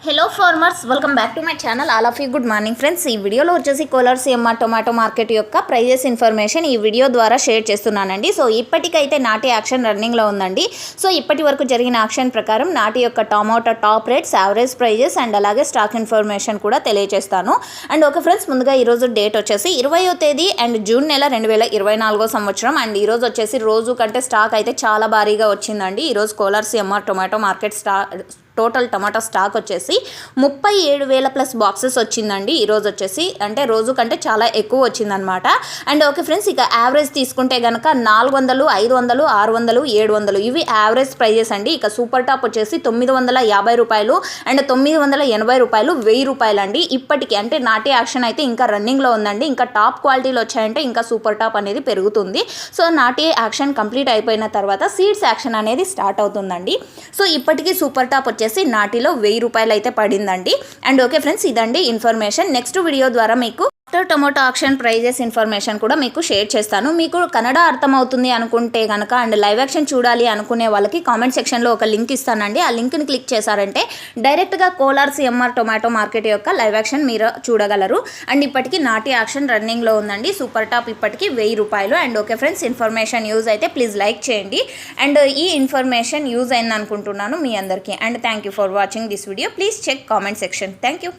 Hello farmers, welcome back to my channel. All of you good morning friends. ఈ వీడియోలో వచ్చేసి Kolar CMR tomato market యొక్క prices information ఈ video ద్వారా share చేస్తున్నానండి. సో ఇప్పటికైతే నాటి యాక్షన్ రన్నింగ్లో ఉందండి. సో ఇప్పటి వరకు జరిగిన యాక్షన్ ప్రకారం నాటి యొక్క tomato top rates, average prices and అలాగే స్టాక్ ఇన్ఫర్మేషన్ కూడా తెలియజేస్తాను. అండ్ ఓకే ఫ్రెండ్స్, ముందుగా ఈరోజు డేట్ వచ్చేసి 20వ తేదీ అండ్ జూన్ నెల 2024 సంవత్సరం. అండ్ ఈరోజు వచ్చేసి రోజు కంటే స్టాక్ అయితే చాలా భారీగా వచ్చిందండి. ఈరోజు Kolar CMR tomato market total టమాటా స్టాక్ వచ్చేసి 37,000 ప్లస్ బాక్సెస్ వచ్చిందండి. ఈరోజు వచ్చేసి అంటే రోజు కంటే చాలా ఎక్కువ వచ్చిందనమాట. అండ్ ఓకే ఫ్రెండ్స్, ఇక యావరేజ్ తీసుకుంటే కనుక 400, 500, 600, 700 ఇవి యావరేజ్ ప్రైజెస్ అండి. ఇక సూపర్ టాప్ వచ్చేసి 950 రూపాయలు అండ్ 980 రూపాయలు, 1000 రూపాయలు అండి. ఇప్పటికీ అంటే నాటి యాక్షన్ అయితే ఇంకా రన్నింగ్లో ఉందండి. ఇంకా టాప్ క్వాలిటీలో వచ్చాయంటే ఇంకా సూపర్ టాప్ అనేది పెరుగుతుంది. సో నాటి యాక్షన్ కంప్లీట్ అయిపోయిన తర్వాత సీడ్స్ యాక్షన్ అనేది స్టార్ట్ అవుతుందండి. సో ఇప్పటికీ సూపర్ టాప్ వచ్చేసి నాటిలో 1000 రూపాయలు అయితే పడిందండి. అండ్ ఓకే ఫ్రెండ్స్, ఇదండి ఇన్ఫర్మేషన్. నెక్స్ట్ వీడియో ద్వారా మీకు టొమాటో ఆక్షన్ ప్రైజెస్ ఇన్ఫర్మేషన్ కూడా మీకు షేర్ చేస్తాను. మీకు కన్నడ అర్థమవుతుంది అనుకుంటే కనుక అండ్ లైవ్ యాక్షన్ చూడాలి అనుకునే వాళ్ళకి కామెంట్ సెక్షన్లో ఒక లింక్ ఇస్తానండి. ఆ లింక్ని క్లిక్ చేశారంటే డైరెక్ట్గా కోలార్ సిఎంఆర్ టొమాటో మార్కెట్ యొక్క లైవ్ యాక్షన్ మీరు చూడగలరు. అండ్ ఇప్పటికీ నాటి యాక్షన్ రన్నింగ్లో ఉందండి. సూపర్ టాప్ ఇప్పటికీ 1000 రూపాయలు. And okay friends, information use అయితే ప్లీజ్ లైక్ చేయండి. అండ్ ఈ ఇన్ఫర్మేషన్ యూజ్ అయింది అనుకుంటున్నాను మీ అందరికీ. And thank you for watching this video. Please check comment section. Thank you.